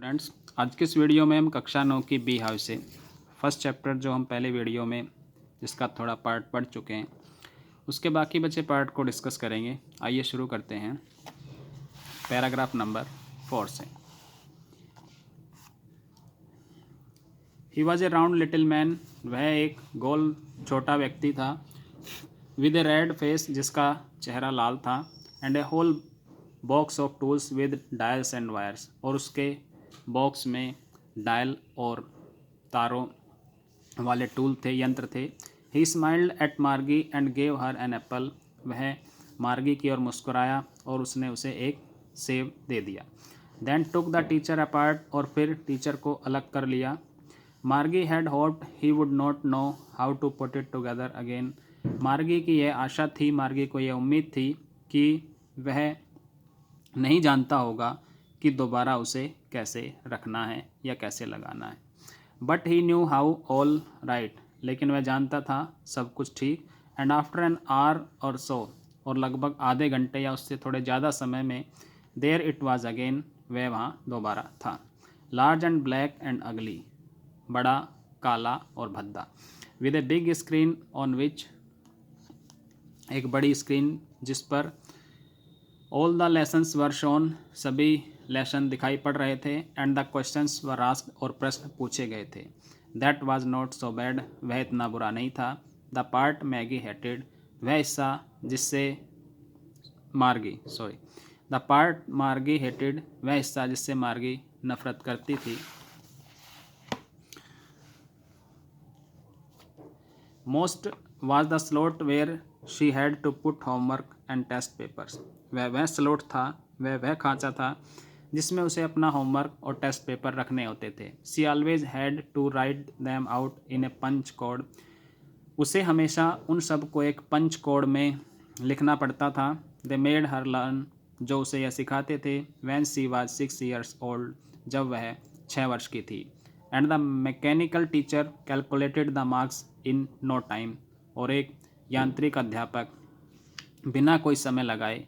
Friends, आज की इस वीडियो में हम कक्षा 9 की बी हाउस से फर्स्ट चैप्टर जो हम पहले वीडियो में जिसका थोड़ा पार्ट पढ़ चुके हैं उसके बाकी बचे पार्ट को डिस्कस करेंगे। आइए शुरू करते हैं पैराग्राफ नंबर 4 से। He was A round little man, वह एक गोल छोटा व्यक्ति था। विद ए रेड फेस, जिसका चेहरा लाल था। And a whole box of tools with dials and wires, और उसके बॉक्स में डायल और तारों वाले टूल थे, यंत्र थे। He smiled at Margie and gave her an apple, वह मार्गी की ओर मुस्कुराया और उसने उसे एक सेब दे दिया। Then took the teacher apart, और फिर टीचर को अलग कर लिया। Margie had hoped he would not know how to put it together again, Margie की यह आशा थी, मार्गी को यह उम्मीद थी कि वह नहीं जानता होगा कि दोबारा उसे कैसे रखना है या कैसे लगाना है। But he knew how all right, लेकिन वह जानता था सब कुछ ठीक। एंड आफ्टर एन आवर और सो, और लगभग आधे घंटे या उससे थोड़े ज़्यादा समय में, देयर इट वाज अगेन, वह वहाँ दोबारा था। लार्ज एंड ब्लैक एंड अगली, बड़ा, काला और भद्दा। With a big screen on which, एक बड़ी स्क्रीन जिस पर all the lessons were shown, सभी लेसन दिखाई पड़ रहे थे। And the questions were asked, और प्रश्न पूछे गए थे। That was not so bad, वह इतना बुरा नहीं था। द पार्ट मैगी हेटेड, वह हिस्सा जिससे द पार्ट मार्गी हेटेड, वह हिस्सा जिससे मार्गी नफरत करती थी। Most was the slot where she had to put homework and test papers, वह स्लॉट था, वह खांचा था जिसमें उसे अपना होमवर्क और टेस्ट पेपर रखने होते थे। She always had to write them out in a punch code, उसे हमेशा उन सब को एक पंच कोड में लिखना पड़ता था। दे मेड हर लर्न, जो उसे यह सिखाते थे। When she was 6 years old, जब वह 6 वर्ष की थी। And the mechanical teacher calculated the marks in no time, और एक यांत्रिक अध्यापक बिना कोई समय लगाए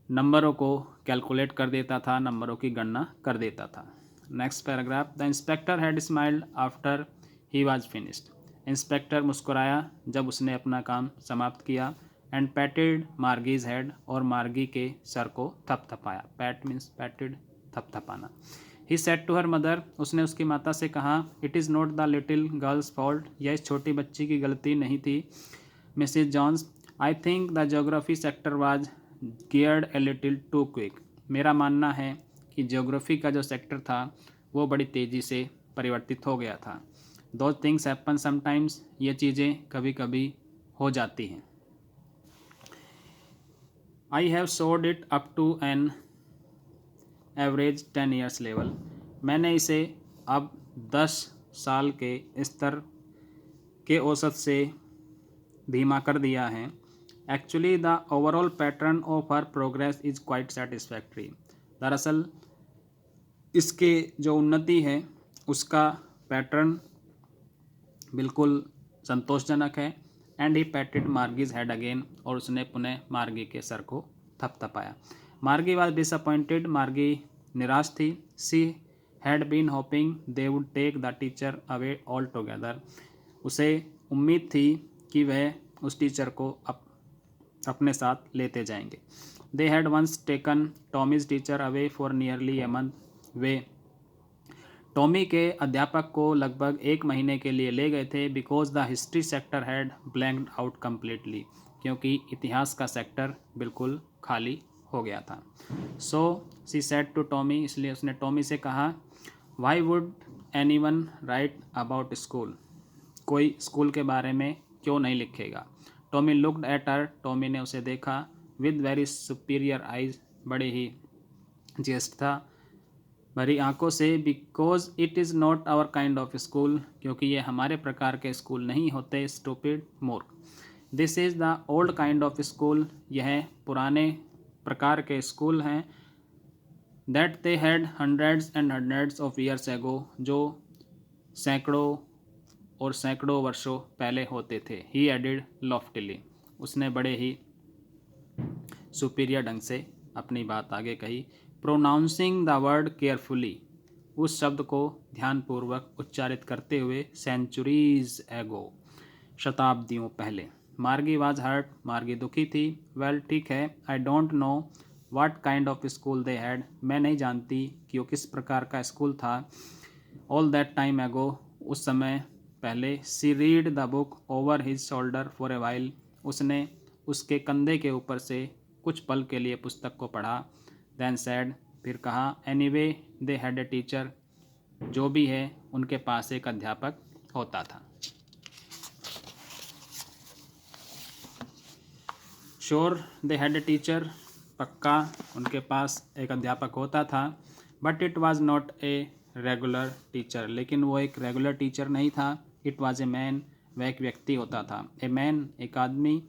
नंबरों को कैलकुलेट कर देता था, नंबरों की गणना कर देता था। Next paragraph. The inspector had smiled after he was finished, inspector मुस्कुराया जब उसने अपना काम समाप्त किया। एंड पैटेड मार्गीज हेड, और मार्गी के सर को थपथपाया। पैट मीन्स पैटेड, थपथपाना। He said to her mother, उसने उसकी माता से कहा, it is not the little girl's fault, यह इस छोटी बच्ची की गलती नहीं थी। Mrs Jones, I think the geography sector was geared a little too quick, मेरा मानना है कि ज्योग्राफी का जो सेक्टर था वो बड़ी तेज़ी से परिवर्तित हो गया था। दो थिंग्स हैपन समटाइम्स, ये चीज़ें कभी कभी हो जाती हैं। I have slowed it up to an average 10 years level, मैंने इसे अब 10 साल के स्तर के औसत से धीमा कर दिया है। Actually the overall pattern of her progress is quite satisfactory, दरअसल इसके जो उन्नति है उसका पैटर्न बिल्कुल संतोषजनक है। And he patted Margie's head again, और उसने पुनः मार्गी के सर को थपथपाया। मार्गी वॉज डिसअपॉइंटेड, मार्गी निराश थी। She had been hoping they would take the teacher away altogether, उसे उम्मीद थी कि वह उस टीचर को अपने साथ लेते जाएंगे। They had once taken Tommy's teacher away for nearly a month, वे टॉमी के अध्यापक को लगभग 1 महीने के लिए ले गए थे। Because the history sector had blanked out completely, क्योंकि इतिहास का सेक्टर बिल्कुल खाली हो गया था। सो सी सेड टू टॉमी, इसलिए उसने टॉमी से कहा, why would anyone right about school, कोई स्कूल के बारे में क्यों नहीं लिखेगा। Tommy looked at her, Tommy ने उसे देखा। विद वेरी सुपीरियर आइज, बड़े ही ज्येष्ठता भरी आंखों से। Because it is not our kind of school, क्योंकि ये हमारे प्रकार के स्कूल नहीं होते। स्टूपिड, मूर्ख। This is the old kind of school, यह पुराने प्रकार के स्कूल हैं। That they had hundreds and hundreds of years ago, जो सैकड़ों और सैकड़ों वर्षों पहले होते थे। ही एडिड लॉफ्टिली, उसने बड़े ही सुपीरियर ढंग से अपनी बात आगे कही। प्रोनाउंसिंग द वर्ड केयरफुली, उस शब्द को ध्यानपूर्वक उच्चारित करते हुए सेंचुरीज एगो, शताब्दियों पहले। मार्गी वाज हर्ट, मार्गी दुखी थी। वेल ठीक है, I don't know what kind of school they had, मैं नहीं जानती कि वो किस प्रकार का स्कूल था। ऑल दैट टाइम एगो, उस समय पहले। She read the book over his shoulder for a while, उसने उसके कंधे के ऊपर से कुछ पल के लिए पुस्तक को पढ़ा। देन सैड, फिर कहा, anyway they had a teacher, जो भी है उनके पास एक अध्यापक होता था। Sure they had a teacher, पक्का उनके पास एक अध्यापक होता था। But it was not a regular teacher, लेकिन वो एक रेगुलर टीचर नहीं था। इट वाज ए मैन, वह एक व्यक्ति होता था। ए मैन, एक आदमी।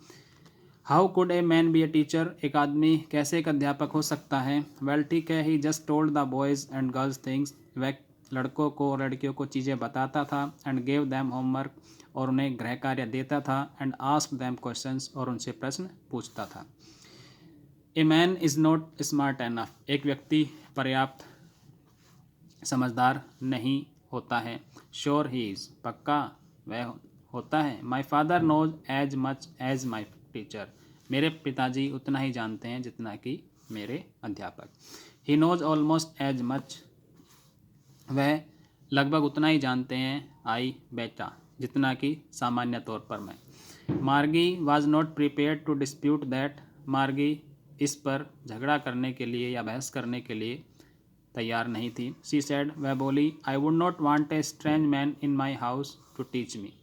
How could a man B a teacher, एक आदमी कैसे एक अध्यापक हो सकता है। वेल ठीक है, he just told the boys and girls things, वह लड़कों को और लड़कियों को चीज़ें बताता था। एंड गेव दैम होमवर्क, और उन्हें गृह कार्य देता था। एंड आस्क दैम क्वेश्चंस, और उनसे प्रश्न पूछता था। A man is not smart enough, एक व्यक्ति पर्याप्त समझदार नहीं होता है। श्योर ही इज़, पक्का वह होता है। My father knows as much as my teacher, मेरे पिताजी उतना ही जानते हैं जितना कि मेरे अध्यापक। He knows almost as much, वह लगभग उतना ही जानते हैं, आई बेटा, जितना कि सामान्य तौर पर मैं। Margie was not prepared to dispute that, Margie इस पर झगड़ा करने के लिए या बहस करने के लिए तैयार नहीं थी। शी सेड, वह बोली, I would not want a strange man in my house to teach me,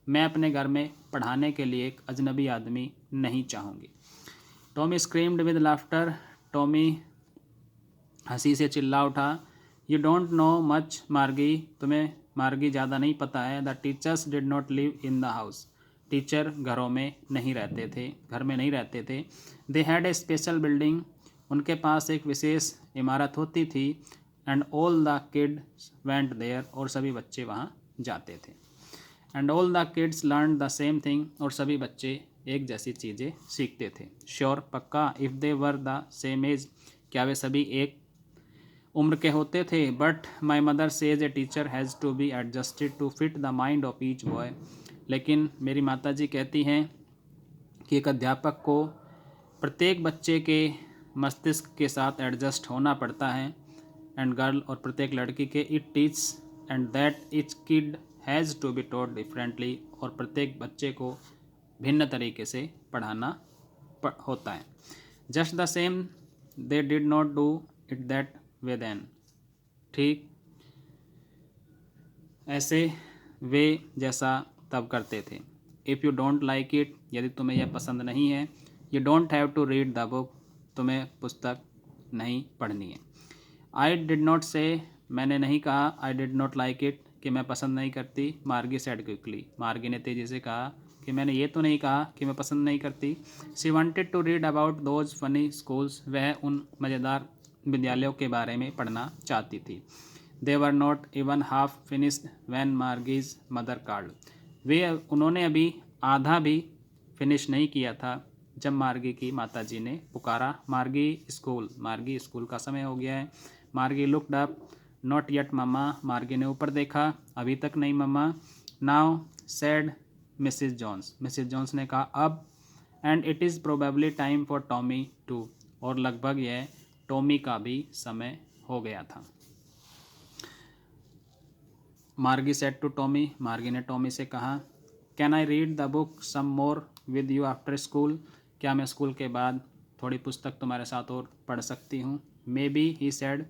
मैं अपने घर में पढ़ाने के लिए एक अजनबी आदमी नहीं चाहूँगी। Tommy screamed with laughter, Tommy हंसी से चिल्ला उठा। यू डोंट नो मच मार्गी, तुम्हें मार्गी ज़्यादा नहीं पता है। The teachers did not live in the house, teacher घरों में नहीं रहते थे, घर में नहीं रहते थे। They had a special building, उनके पास एक विशेष इमारत होती थी। And all the kids went there, और सभी बच्चे वहाँ जाते थे। And all the kids learn the same thing, और सभी बच्चे एक जैसी चीज़ें सीखते थे। श्योर, पक्का। If they were the same age, क्या वे सभी एक उम्र के होते थे। But my mother says a teacher has to be adjusted to fit the mind of each boy, लेकिन मेरी माताजी कहती हैं कि एक अध्यापक को प्रत्येक बच्चे के मस्तिष्क के साथ एडजस्ट होना पड़ता है। एंड गर्ल, और प्रत्येक लड़की के। It teach and that each kid has to be taught differently, और प्रत्येक बच्चे को भिन्न तरीके से पढ़ाना होता है। Just the same they did not do it that way then, ठीक ऐसे वे जैसा तब करते थे। If you don't like it, यदि तुम्हें यह पसंद नहीं है। You don't have to read the book, तुम्हें पुस्तक नहीं पढ़नी है। आई डिड नॉट से, मैंने नहीं कहा, I did not like it, कि मैं पसंद नहीं करती। मार्गी सेड क्विकली, मार्गी ने तेज़ी से कहा कि मैंने ये तो नहीं कहा कि मैं पसंद नहीं करती। She wanted to read about those funny schools, वह उन मज़ेदार विद्यालयों के बारे में पढ़ना चाहती थी। They were not even half finished when Margie's mother called, वे उन्होंने अभी आधा भी फिनिश नहीं किया था जब मार्गी की माताजी ने पुकारा, मार्गी स्कूल का समय हो गया है। Margie looked up, not yet mamma, Margie ने ऊपर देखा, अभी तक नहीं मम्मा। नाउ सेड मिसिज जोन्स ने कहा, अब। And it is probably time for Tommy too, और लगभग यह टॉमी का भी समय हो गया था। मार्गी सेड टू टॉमी, मार्गी ने टॉमी से कहा, can I read the book some more with you after school, क्या मैं स्कूल के बाद थोड़ी पुस्तक तुम्हारे साथ और पढ़ सकती हूँ। मे बी, ही सेड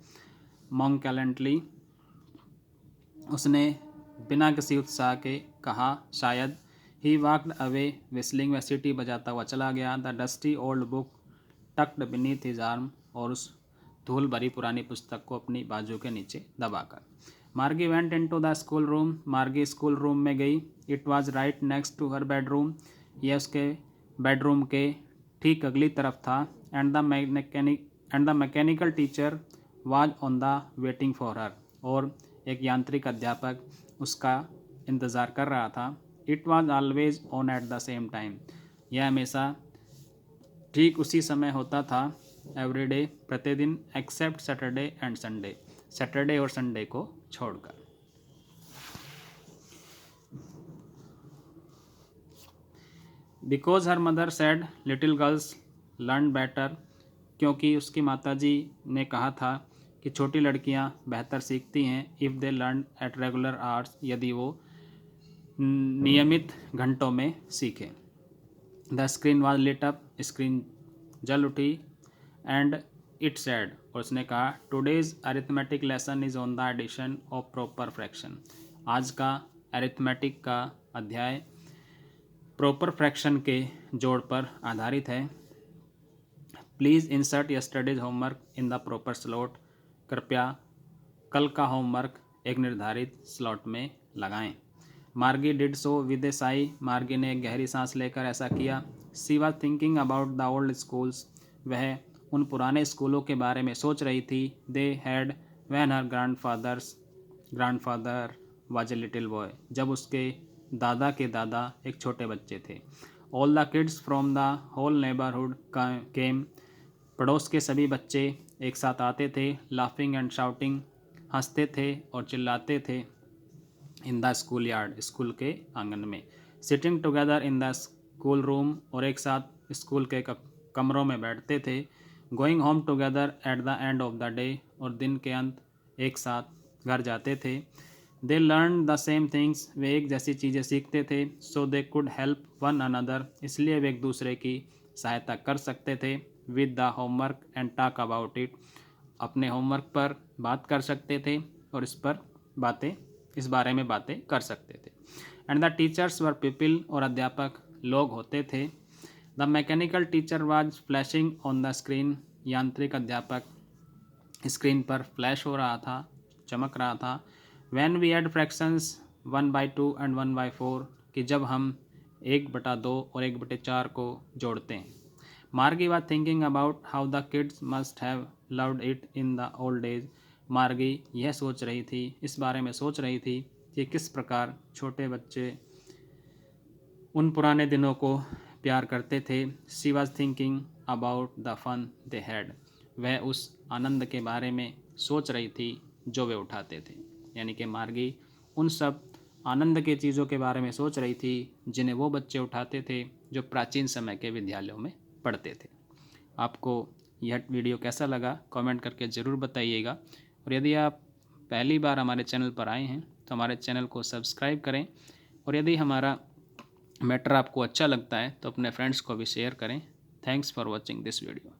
नॉनकैलेंटली, उसने बिना किसी उत्साह के कहा, शायद। ही वॉकड अवे विस्लिंग, वह सीटी बजाता हुआ चला गया। The dusty old book tucked beneath his arm, और उस धूल भरी पुरानी पुस्तक को अपनी बाजू के नीचे दबाकर। Margie went into the school room, Margie schoolroom में गई। It was right next to her bedroom, यह उसके बेडरूम के ठीक अगली तरफ था। And the mechanical teacher was on the waiting for her, और एक यांत्रिक अध्यापक उसका इंतज़ार कर रहा था। It was always on at the same time, यह हमेशा ठीक उसी समय होता था। एवरीडे, प्रतिदिन, except Saturday and Sunday, Saturday और संडे को छोड़कर। Because her mother said little girls learn better, क्योंकि उसकी माताजी ने कहा था कि छोटी लड़कियां बेहतर सीखती हैं if they learn at regular hours, यदि वो नियमित घंटों में सीखें। The screen was lit up, screen जल उठी। एंड इट सेड, और उसने कहा today's arithmetic lesson is on the addition of proper fraction. आज का अरिथमेटिक का अध्याय प्रॉपर फ्रैक्शन के जोड़ पर आधारित है। Please insert yesterday's homework in the proper slot, कृपया कल का होमवर्क एक निर्धारित स्लॉट में लगाएं। Margie did so with a sigh, Margie ने एक गहरी सांस लेकर ऐसा किया। She was thinking about the old schools, वह उन पुराने स्कूलों के बारे में सोच रही थी। They had when her grandfather was a little boy, जब उसके दादा के दादा एक छोटे बच्चे थे। All the kids from the whole neighbourhood came, पड़ोस के सभी बच्चे एक साथ आते थे। लाफिंग एंड शाउटिंग, हंसते थे और चिल्लाते थे। In the school yard, school के आंगन में। Sitting together in the school room, और एक साथ स्कूल के कमरों में बैठते थे। Going home together at the end of the day, और दिन के अंत एक साथ घर जाते थे। They learn the same things, वे एक जैसी चीज़ें सीखते थे। So they could help one another, इसलिए वे एक दूसरे की सहायता कर सकते थे। With the homework and talk about it, अपने होमवर्क पर बात कर सकते थे और इस बारे में बातें कर सकते थे। And the teachers were people, और अध्यापक लोग होते थे। The mechanical teacher was flashing on the screen, यांत्रिक अध्यापक स्क्रीन पर फ्लैश हो रहा था, चमक रहा था। When we add fractions 1/2 and 1/4, कि जब हम 1/2 और 1/4 को जोड़ते हैं। मार्गी was thinking about how the kids must have loved it in the old days, मार्गी यह सोच रही थी, इस बारे में सोच रही थी कि किस प्रकार छोटे बच्चे उन पुराने दिनों को प्यार करते थे। She was thinking about the fun they had, वह उस आनंद के बारे में सोच रही थी जो वे उठाते थे। यानी कि मार्गी उन सब आनंद के चीज़ों के बारे में सोच रही थी जिन्हें वो बच्चे उठाते थे जो प्राचीन समय के विद्यालयों में पढ़ते थे। आपको यह वीडियो कैसा लगा कमेंट करके ज़रूर बताइएगा, और यदि आप पहली बार हमारे चैनल पर आए हैं तो हमारे चैनल को सब्सक्राइब करें, और यदि हमारा मैटर आपको अच्छा लगता है तो अपने फ्रेंड्स को भी शेयर करें। Thanks for watching this video.